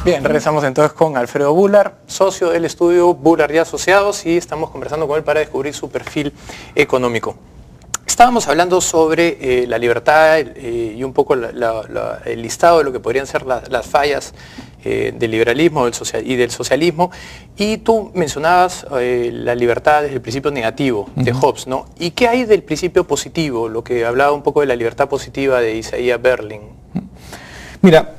Bien, regresamos entonces con Alfredo Bular, socio del estudio Bular y Asociados, y estamos conversando con él para descubrir su perfil económico. Estábamos hablando sobre la libertad y un poco el listado de lo que podrían ser las fallas del liberalismo y del socialismo, y tú mencionabas la libertad desde el principio negativo de Hobbes, ¿no? ¿Y qué hay del principio positivo, lo que hablaba un poco de la libertad positiva de Isaiah Berlin? Mira,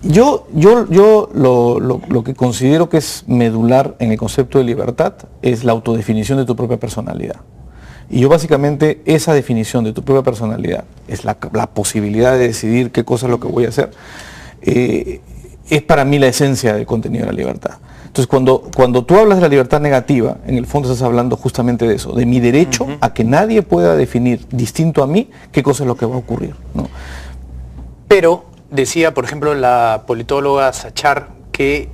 yo lo que considero que es medular en el concepto de libertad es la autodefinición de tu propia personalidad. Y yo básicamente esa definición de tu propia personalidad es la posibilidad de decidir qué cosa es lo que voy a hacer. Es para mí la esencia del contenido de la libertad. Entonces cuando tú hablas de la libertad negativa, en el fondo estás hablando justamente de eso, de mi derecho a que nadie pueda definir distinto a mí qué cosa es lo que va a ocurrir, ¿no? Pero decía, por ejemplo, la politóloga Sachar que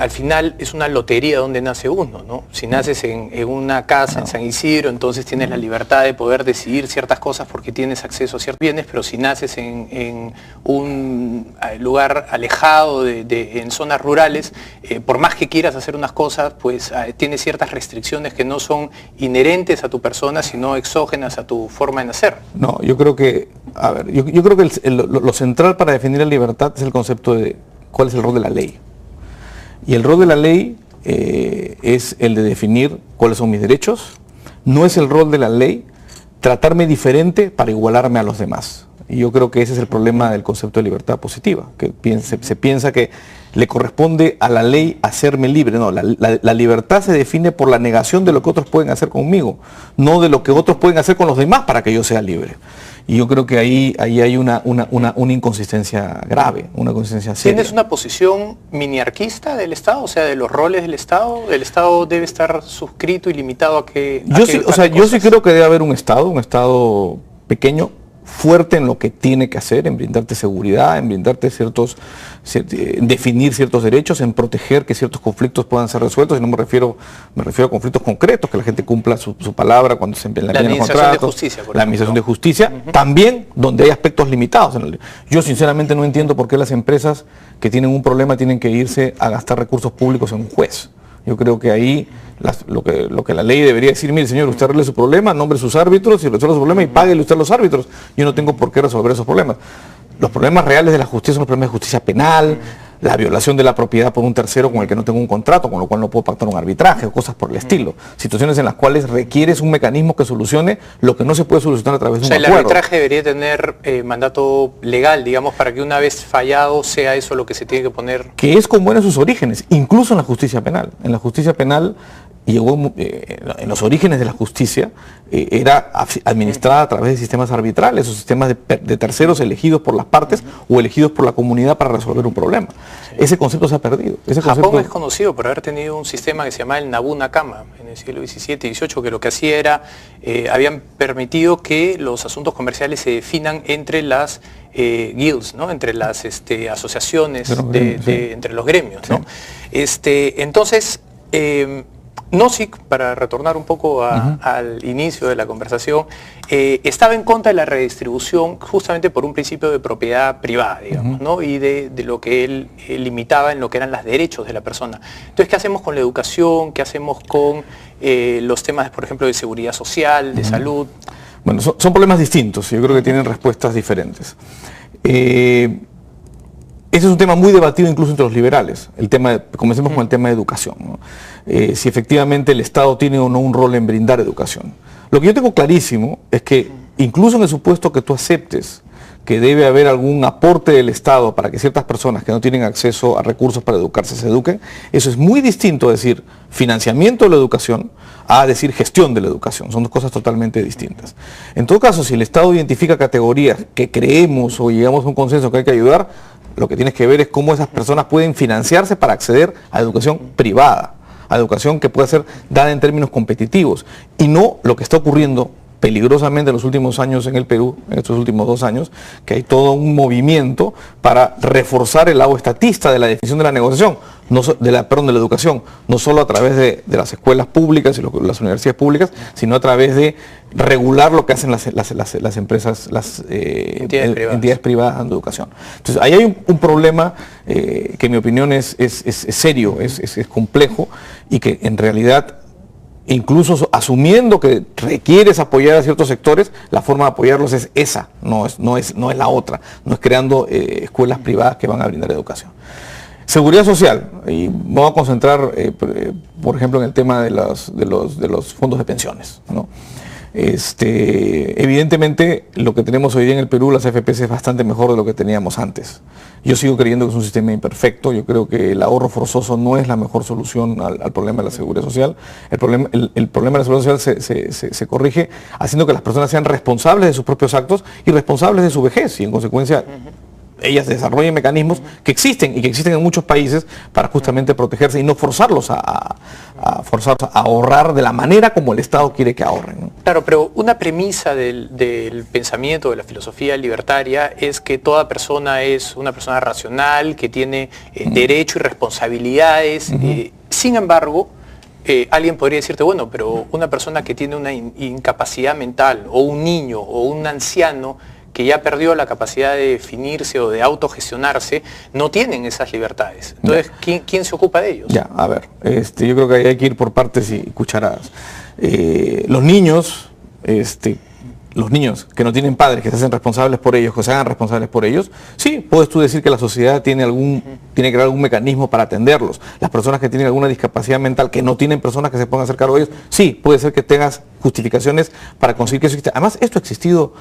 al final es una lotería donde nace uno, ¿no? Si naces en una casa en San Isidro, entonces tienes la libertad de poder decidir ciertas cosas porque tienes acceso a ciertos bienes, pero si naces en un lugar alejado, en zonas rurales, por más que quieras hacer unas cosas, pues tienes ciertas restricciones que no son inherentes a tu persona, sino exógenas a tu forma de nacer. No, yo creo que, a ver, yo creo que lo central para definir la libertad es el concepto de cuál es el rol de la ley. Y el rol de la ley es el de definir cuáles son mis derechos. No es el rol de la ley tratarme diferente para igualarme a los demás. Y yo creo que ese es el problema del concepto de libertad positiva, que se piensa que le corresponde a la ley hacerme libre. No, la libertad se define por la negación de lo que otros pueden hacer conmigo, no de lo que otros pueden hacer con los demás para que yo sea libre. Y yo creo que ahí hay una inconsistencia grave, una consistencia seria. ¿Tienes una posición miniarquista del Estado? O sea, de los roles del Estado. ¿El Estado debe estar suscrito y limitado a que... Yo sí creo que debe haber un Estado pequeño, fuerte en lo que tiene que hacer, en brindarte seguridad, en brindarte definir ciertos derechos, en proteger que ciertos conflictos puedan ser resueltos. Y no me refiero a conflictos concretos, que la gente cumpla su palabra cuando se empiezan los contratos. La administración de justicia, por ejemplo. La administración de justicia, también donde hay aspectos limitados en la ley. Yo sinceramente no entiendo por qué las empresas que tienen un problema tienen que irse a gastar recursos públicos en un juez. Yo creo que ahí lo que la ley debería decir, mire señor, usted arregle su problema, nombre sus árbitros y resuelva su problema y páguele usted los árbitros. Yo no tengo por qué resolver esos problemas. Los problemas reales de la justicia son los problemas de justicia penal, la violación de la propiedad por un tercero con el que no tengo un contrato, con lo cual no puedo pactar un arbitraje o cosas por el estilo. Situaciones en las cuales requieres un mecanismo que solucione lo que no se puede solucionar a través de un acuerdo. El arbitraje debería tener mandato legal, digamos, para que una vez fallado sea eso lo que se tiene que poner. Que es como en sus orígenes, incluso en la justicia penal. En la justicia penal llegó en los orígenes de la justicia, era administrada a través de sistemas arbitrales o sistemas de terceros elegidos por las partes o elegidos por la comunidad para resolver un problema. Sí. Ese concepto se ha perdido. Japón es conocido por haber tenido un sistema que se llamaba el Nabu Nakama en el siglo XVII y XVIII, que lo que hacía era, habían permitido que los asuntos comerciales se definan entre las guilds, ¿no? Entre las asociaciones, entre los gremios, ¿no? Entonces, Nozick, para retornar un poco al inicio de la conversación, estaba en contra de la redistribución justamente por un principio de propiedad privada, digamos, ¿no? Y de lo que él limitaba en lo que eran los derechos de la persona. Entonces, ¿qué hacemos con la educación? ¿Qué hacemos con los temas, por ejemplo, de seguridad social, de salud? Bueno, son problemas distintos, yo creo que tienen respuestas diferentes. Ese es un tema muy debatido incluso entre los liberales. Comencemos con el tema de educación, ¿no? Si efectivamente el Estado tiene o no un rol en brindar educación. Lo que yo tengo clarísimo es que incluso en el supuesto que tú aceptes que debe haber algún aporte del Estado para que ciertas personas que no tienen acceso a recursos para educarse se eduquen, eso es muy distinto a decir financiamiento de la educación a decir gestión de la educación. Son dos cosas totalmente distintas. En todo caso, si el Estado identifica categorías que creemos o llegamos a un consenso que hay que ayudar, lo que tienes que ver es cómo esas personas pueden financiarse para acceder a educación privada, a educación que pueda ser dada en términos competitivos, y no lo que está ocurriendo peligrosamente en los últimos años en el Perú, en estos últimos 2 años, que hay todo un movimiento para reforzar el lado estatista de la definición de la negociación, de la educación, no solo a través de las escuelas públicas y las universidades públicas, sino a través de regular lo que hacen las empresas, entidades privadas de educación. Entonces, ahí hay un problema que en mi opinión es serio, es complejo y que en realidad, incluso asumiendo que requieres apoyar a ciertos sectores, la forma de apoyarlos es esa, no es la otra, no es creando escuelas privadas que van a brindar educación. Seguridad social, y vamos a concentrar, por ejemplo, en el tema de los fondos de pensiones, ¿no? Evidentemente, lo que tenemos hoy día en el Perú, las AFPs, es bastante mejor de lo que teníamos antes. Yo sigo creyendo que es un sistema imperfecto. Yo creo que el ahorro forzoso no es la mejor solución al problema de la seguridad social. El problema de la seguridad social se corrige haciendo que las personas sean responsables de sus propios actos y responsables de su vejez, y en consecuencia ellas desarrollen mecanismos que existen y que existen en muchos países para justamente protegerse y no forzarlos a ahorrar de la manera como el Estado quiere que ahorren, ¿no? Claro, pero una premisa del pensamiento, de la filosofía libertaria, es que toda persona es una persona racional, que tiene derecho y responsabilidades. Sin embargo, alguien podría decirte, bueno, pero una persona que tiene una incapacidad mental, o un niño, o un anciano, que ya perdió la capacidad de definirse o de autogestionarse, no tienen esas libertades. Entonces, ¿quién se ocupa de ellos? Ya, a ver, yo creo que hay que ir por partes y cucharadas. Los niños que no tienen padres, que se hacen responsables por ellos, que se hagan responsables por ellos, sí, puedes tú decir que la sociedad tiene que crear algún mecanismo para atenderlos. Las personas que tienen alguna discapacidad mental, que no tienen personas que se puedan hacer cargo de ellos, sí, puede ser que tengas justificaciones para conseguir que eso exista. Además, esto ha existido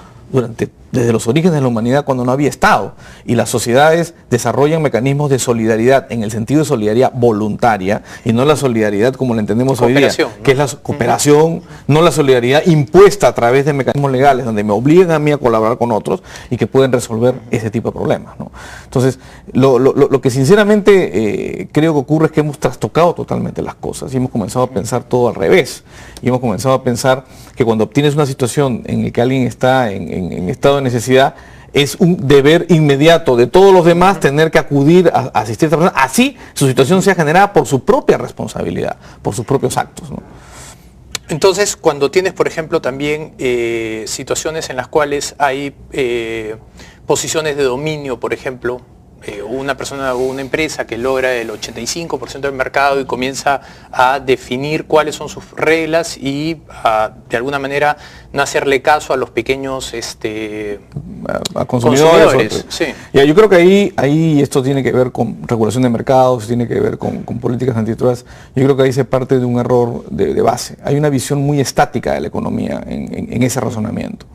desde los orígenes de la humanidad, cuando no había Estado, y las sociedades desarrollan mecanismos de solidaridad en el sentido de solidaridad voluntaria y no la solidaridad como la entendemos hoy día, ¿no? Que es la cooperación, no la solidaridad impuesta a través de mecanismos legales donde me obligan a mí a colaborar con otros y que pueden resolver ese tipo de problemas, ¿no? Entonces, lo que sinceramente creo que ocurre es que hemos trastocado totalmente las cosas y hemos comenzado a pensar todo al revés, y hemos comenzado a pensar que cuando obtienes una situación en la que alguien está en estado de necesidad, es un deber inmediato de todos los demás tener que acudir a asistir a esta persona, así su situación sea generada por su propia responsabilidad, por sus propios actos, ¿no? Entonces, cuando tienes, por ejemplo, también situaciones en las cuales hay posiciones de dominio, por ejemplo, una persona o una empresa que logra el 85% del mercado y comienza a definir cuáles son sus reglas y de alguna manera no hacerle caso a los pequeños a consumidores. Sí. Ya, yo creo que ahí esto tiene que ver con regulación de mercados, tiene que ver con políticas antitrust. Yo creo que ahí se parte de un error de base. Hay una visión muy estática de la economía en ese razonamiento.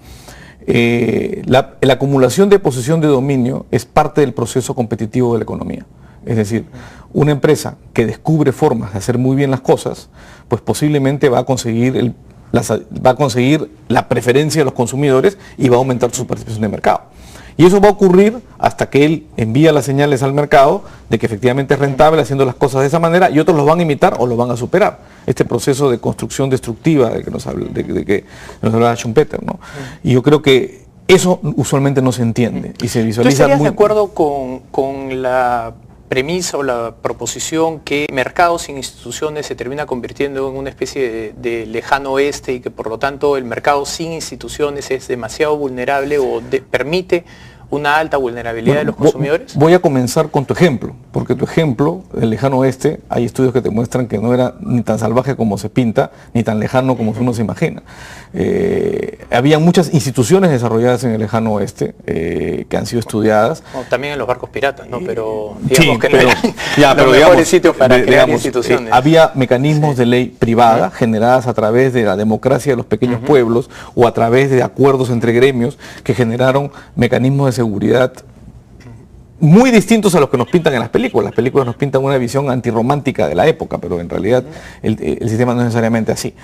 La acumulación de posición de dominio es parte del proceso competitivo de la economía. Es decir, una empresa que descubre formas de hacer muy bien las cosas, pues posiblemente va a conseguir la preferencia de los consumidores y va a aumentar su participación de mercado. Y eso va a ocurrir hasta que él envía las señales al mercado de que efectivamente es rentable haciendo las cosas de esa manera, y otros los van a imitar o los van a superar. Este proceso de construcción destructiva de que nos hablaba Schumpeter, ¿no? Y yo creo que eso usualmente no se entiende y se visualiza. ¿Tú estarías de acuerdo con la premisa o la proposición que mercados sin instituciones se termina convirtiendo en una especie de lejano oeste y que por lo tanto el mercado sin instituciones es demasiado vulnerable o permite una alta vulnerabilidad de los consumidores? Voy a comenzar con tu ejemplo, porque tu ejemplo, el lejano oeste, hay estudios que te muestran que no era ni tan salvaje como se pinta, ni tan lejano como uno se imagina. Había muchas instituciones desarrolladas en el lejano oeste que han sido estudiadas. Bueno, también en los barcos piratas, ¿no? Pero digamos sí, que no eran los mejores sitios para crear instituciones. Había mecanismos de ley privada generadas a través de la democracia de los pequeños pueblos o a través de acuerdos entre gremios que generaron mecanismos de seguridad muy distintos a los que nos pintan en las películas. Las películas nos pintan una visión antirromántica de la época, pero en realidad el sistema no es necesariamente así.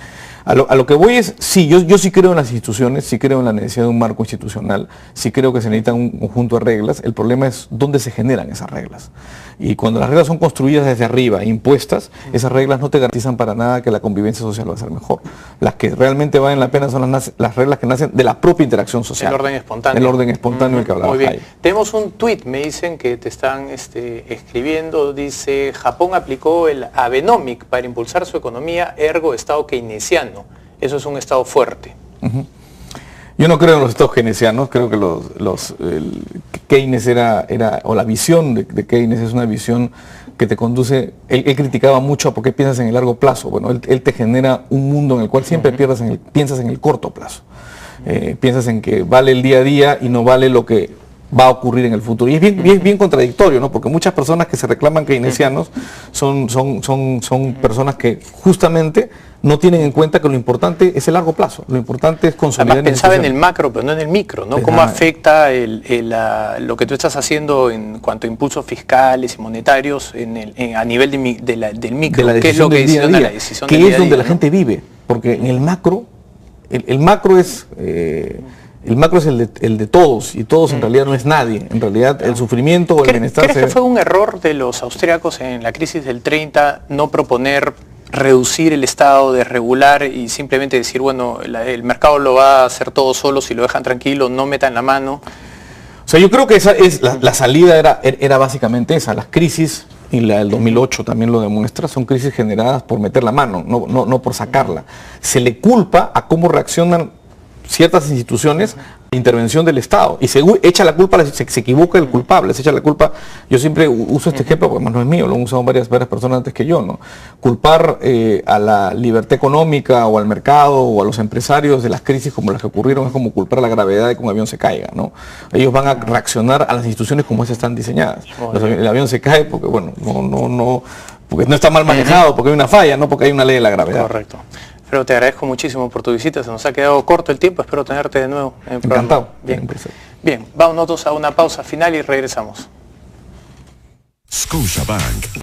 A lo que voy es, sí, yo sí creo en las instituciones, sí creo en la necesidad de un marco institucional, sí creo que se necesita un conjunto de reglas. El problema es dónde se generan esas reglas. Y cuando las reglas son construidas desde arriba, impuestas, esas reglas no te garantizan para nada que la convivencia social va a ser mejor. Las que realmente valen la pena son las reglas que nacen de la propia interacción social. El orden espontáneo. El orden espontáneo del que hablaba. Muy bien. Tenemos un tuit, me dicen que te están escribiendo, dice: Japón aplicó el Abenomic para impulsar su economía, ergo Estado keynesiano. Eso es un Estado fuerte. Yo no creo en los estados keynesianos, creo que Keynes o la visión de Keynes es una visión que te conduce, él criticaba mucho a por qué piensas en el largo plazo. Bueno, él te genera un mundo en el cual siempre piensas en el corto plazo. Piensas en que vale el día a día y no vale lo que va a ocurrir en el futuro. Y es bien contradictorio, ¿no? Porque muchas personas que se reclaman keynesianos son personas que justamente no tienen en cuenta que lo importante es el largo plazo. Lo importante es consolidar. Además pensaba en el macro, pero no en el micro, ¿no? ¿Cómo afecta lo que tú estás haciendo en cuanto a impulsos fiscales y monetarios a nivel del micro? ¿Qué es lo que decisiona la decisión del día a día? Que es donde la gente vive. Porque en el macro, el macro es el de todos, y todos en realidad no es nadie. En realidad el sufrimiento o el bienestar... ¿Crees que fue un error de los austríacos en la crisis del 30 no proponer reducir el Estado, desregular y simplemente decir, bueno, el mercado lo va a hacer todo solo, si lo dejan tranquilo, no metan la mano? O sea, yo creo que esa es la salida era básicamente esa. Las crisis, y la del 2008 también lo demuestra, son crisis generadas por meter la mano, no por sacarla. Se le culpa a cómo reaccionan ciertas instituciones a la intervención del Estado, y se echa la culpa, se equivoca el culpable, se echa la culpa. Yo siempre uso este ejemplo, porque no es mío, lo han usado varias personas antes que yo, ¿no? Culpar a la libertad económica o al mercado o a los empresarios de las crisis como las que ocurrieron es como culpar a la gravedad de que un avión se caiga, ¿no? Ellos van a reaccionar a las instituciones como esas están diseñadas. El avión se cae porque, bueno, porque no está mal manejado, porque hay una falla, no porque hay una ley de la gravedad. Correcto. Pero te agradezco muchísimo por tu visita, se nos ha quedado corto el tiempo, espero tenerte de nuevo en el programa. Encantado. Bien, vamos nosotros a una pausa final y regresamos. Scotiabank.